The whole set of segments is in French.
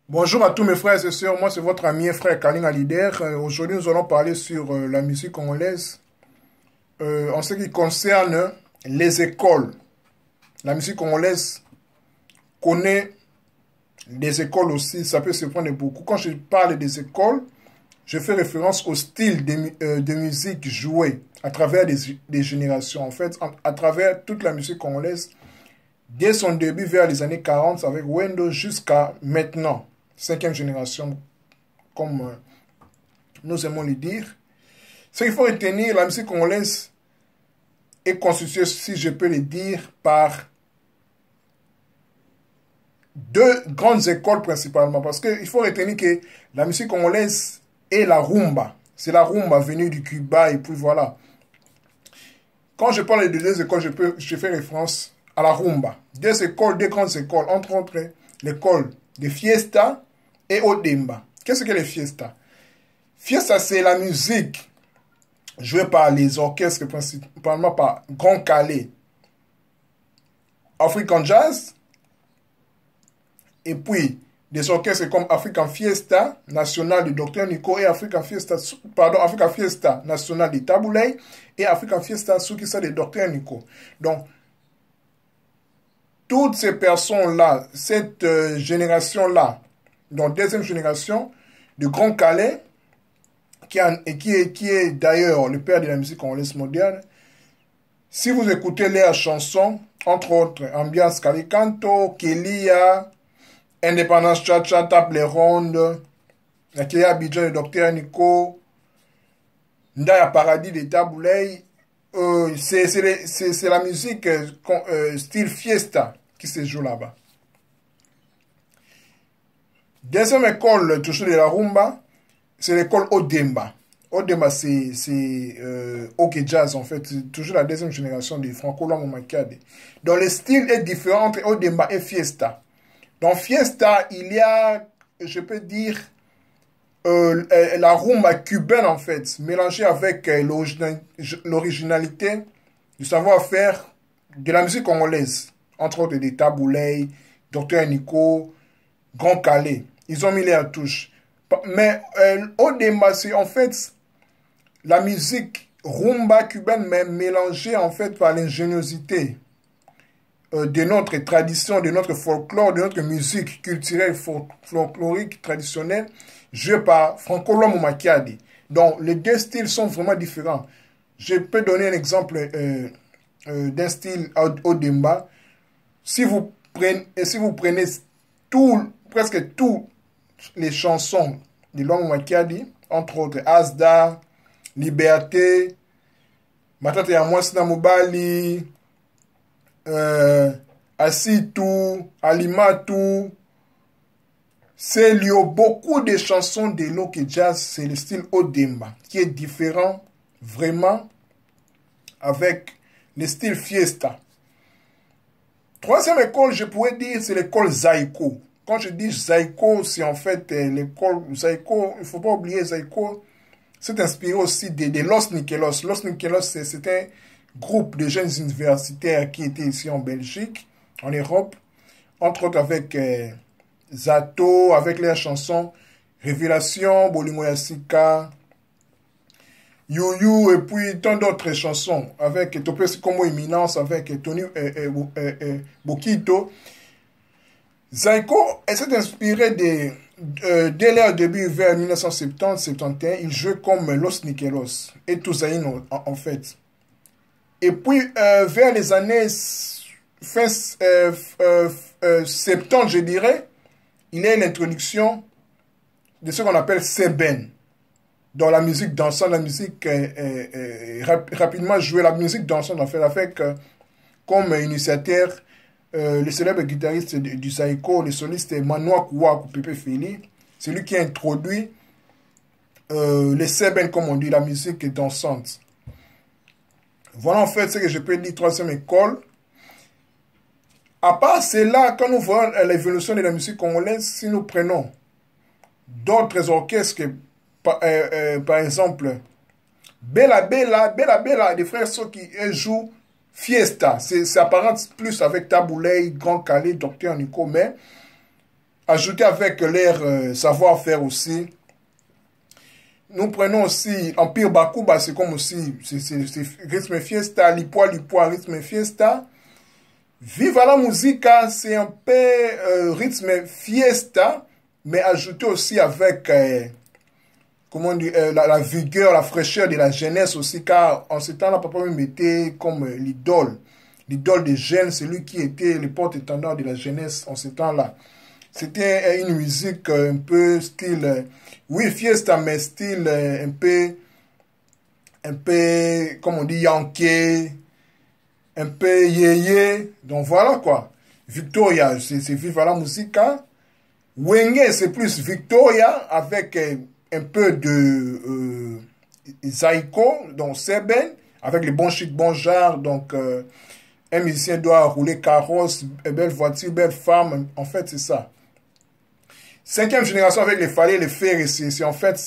Bonjour à tous mes frères et sœurs, moi c'est votre ami et frère Kalinga Lider. Aujourd'hui nous allons parler sur la musique congolaise en ce qui concerne les écoles. La musique congolaise connaît des écoles aussi, ça peut se prendre beaucoup. Quand je parle des écoles, je fais référence au style de musique joué à travers des générations. En fait, à travers toute la musique congolaise, dès son début vers les années 40 avec Wendo jusqu'à maintenant, cinquième génération, comme nous aimons le dire. Ce qu'il faut retenir, la musique congolaise est constituée, si je peux le dire, par deux grandes écoles principalement. Parce qu'il faut retenir que la musique congolaise est la rumba. C'est la rumba venue du Cuba et puis voilà. Quand je parle de deux écoles, je fais référence à la rumba. Deux écoles, deux grandes écoles, entre autres l'école de Fiesta et Odemba. Qu'est-ce que les Fiesta? Fiesta, c'est la musique jouée par les orchestres, principalement par Grand Calais, African Jazz, et puis des orchestres comme African Fiesta national de Dr Nico et African Fiesta national de Taboulay et African Fiesta Soukissa de Dr Nico. Donc, toutes ces personnes-là, cette génération-là, donc deuxième génération de Grand Calais, qui est d'ailleurs le père de la musique congolaise moderne, si vous écoutez leurs chansons, entre autres, Ambiance Calicanto, Kelia, Indépendance Cha-Cha, Tape les rondes, Nakia Abidjan de Dr Nico, Ndaya Paradis de Taboulay, c'est la musique style fiesta qui se joue là-bas. Deuxième école, toujours de la rumba, c'est l'école Odemba. Odemba, c'est OK Jazz, en fait. C'est toujours la deuxième génération de Franco Luambo Makiadi. Donc, le style est différent entre Odemba et Fiesta. Dans Fiesta, il y a, je peux dire, la rumba cubaine, en fait, mélangée avec l'originalité du savoir-faire de la musique congolaise. Entre autres, des Taboulay, Dr Nico, Grand Calais. Ils ont mis les touches. Mais Odemba, c'est en fait la musique rumba cubaine, mais mélangée en fait par l'ingéniosité de notre tradition, de notre folklore, de notre musique culturelle folklorique traditionnelle, jouée par Franco Luambo Makiadi. Donc, les deux styles sont vraiment différents. Je peux donner un exemple d'un style Odemba. Si vous prenez presque toutes les chansons de Luambo Makiadi, entre autres Asda, Liberté, Matata ya Mwasi na Mobali, Asitu, Alimatu, Selio, beaucoup de chansons de l'Ok Jazz, c'est le style Odemba, qui est différent vraiment avec le style Fiesta. Troisième école, je pourrais dire, c'est l'école Zaiko. Quand je dis Zaiko, c'est en fait l'école Zaiko. Il ne faut pas oublier Zaiko. C'est inspiré aussi de Los Nikelos. Los Nikelos, c'est un groupe de jeunes universitaires qui étaient ici en Belgique, en Europe, entre autres avec Zato, avec leurs chansons Révélation, Bolingo Yassika, You, et puis tant d'autres chansons, avec Topesi Como Eminence, avec Tony Bokito. Zaiko s'est inspiré dès leur début vers 1970-71, il jouait comme Los Nikelos et Toussaint en fait. Et puis vers les années fin 70, je dirais, il y a l'introduction de ce qu'on appelle Seben. Dans la musique dansante, la musique rapidement jouée, la musique dansante en fait, avec comme initiateur le célèbre guitariste du Zaiko, le soliste Manoa Kouakou Pepe Feli. C'est lui qui a introduit le Seben, comme on dit, la musique dansante. Voilà en fait ce que je peux dire, troisième école. À part cela, quand nous voyons l'évolution de la musique congolaise, si nous prenons d'autres orchestres, par exemple, Bella Bella, des frères Soki jouent Fiesta. C'est apparent plus avec Taboulay, Grand Calais, Dr Nico, mais ajouter avec leur savoir-faire aussi. Nous prenons aussi Empire Bakuba, c'est comme aussi, c'est rythme fiesta, Lipwa, rythme fiesta. Viva la Musica, c'est un peu rythme fiesta, mais ajouté aussi avec, comment on dit, la vigueur, la fraîcheur de la jeunesse aussi, car en ce temps-là, papa me mettait comme l'idole. L'idole des jeunes, c'est lui qui était le porte-étendard de la jeunesse en ce temps-là. C'était une musique un peu style, oui, fiesta, mais style un peu, comme on dit, yankee, un peu yéyé. Donc voilà quoi. Victoria, c'est Viva la Musica. Wenge, c'est plus Victoria avec un peu de Zaiko, donc Seben, avec les bons chics, bons genres. Donc un musicien doit rouler carrosse, belle voiture, belle femme. En fait, c'est ça. 5e génération avec les Fallait, les Ferré, c'est en fait,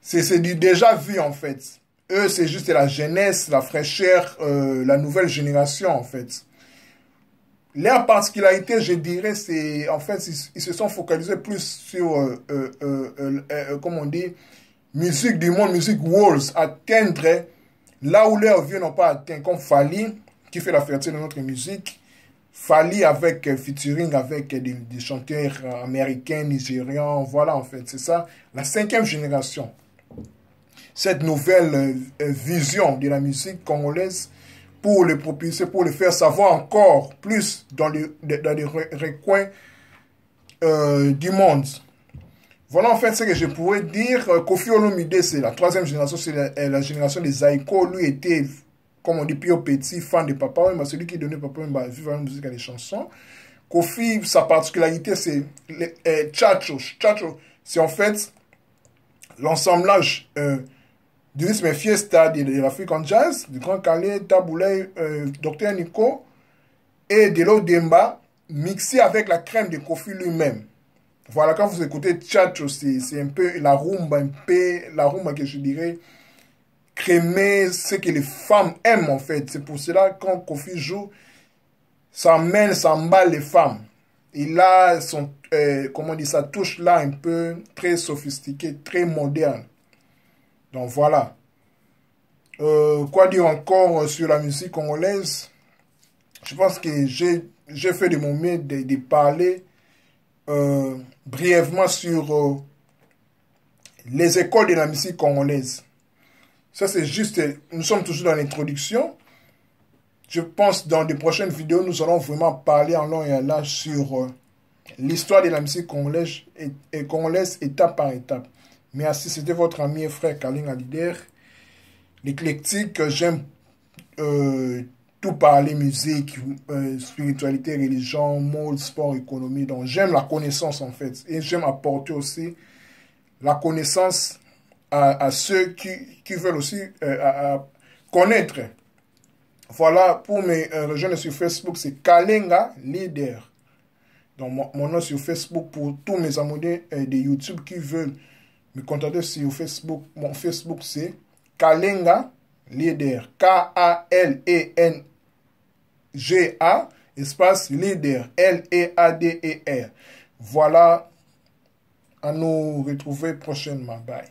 c'est du déjà vu en fait. Eux, c'est juste la jeunesse, la fraîcheur, la nouvelle génération en fait. Leur particularité, je dirais, c'est en fait, ils se sont focalisés plus sur, comment on dit, musique du monde, musique world, atteindre là où leurs vieux n'ont pas atteint, comme Fally, qui fait la fierté de notre musique. Fally avec featuring avec des chanteurs américains, nigérians, voilà en fait, c'est ça, la 5e génération. Cette nouvelle vision de la musique congolaise pour le propulser, pour le faire savoir encore plus dans les recoins du monde. Voilà en fait ce que je pourrais dire. Koffi Olomide, c'est la 3e génération, c'est la génération des Zaiko. Lui était, comme on dit, plus petit, fan de Papa Wemba, celui qui donnait Papa Wemba vivre la musique à des chansons. Koffi, sa particularité, c'est Tchatcho. Tchatcho, c'est en fait l'assemblage du rythme fiesta de l'Afrique en jazz, du Grand Calais, Taboulay, Dr Nico et de l'Odemba, mixé avec la crème de Koffi lui-même. Voilà, quand vous écoutez Tchatcho, c'est un peu la rumba que je dirais crémée, ce que les femmes aiment en fait. C'est pour cela quand Koffi joue, ça emballe les femmes. Il a son, comment dire, sa touche là un peu très sophistiquée, très moderne. Donc voilà. Quoi dire encore sur la musique congolaise? Je pense que j'ai fait de mon mieux de parler brièvement sur les écoles de la musique congolaise. Ça c'est juste, nous sommes toujours dans l'introduction. Je pense dans de prochaines vidéos, nous allons vraiment parler en long et en large sur l'histoire de la musique congolaise étape par étape. Merci, c'était votre ami et frère Kalinga Leader. L'éclectique, j'aime tout parler, musique, spiritualité, religion, mode, sport, économie. Donc j'aime la connaissance en fait. Et j'aime apporter aussi la connaissance à ceux qui veulent aussi à connaître. Voilà, pour me rejoindre sur Facebook, c'est Kalinga Leader. Donc mon nom sur Facebook pour tous mes abonnés de YouTube qui veulent me contacter sur Facebook. Mon Facebook c'est Kalinga Leader. K-A-L-E-N-G-A espace Leader. L-E-A-D-E-R. Voilà, à nous retrouver prochainement. Bye.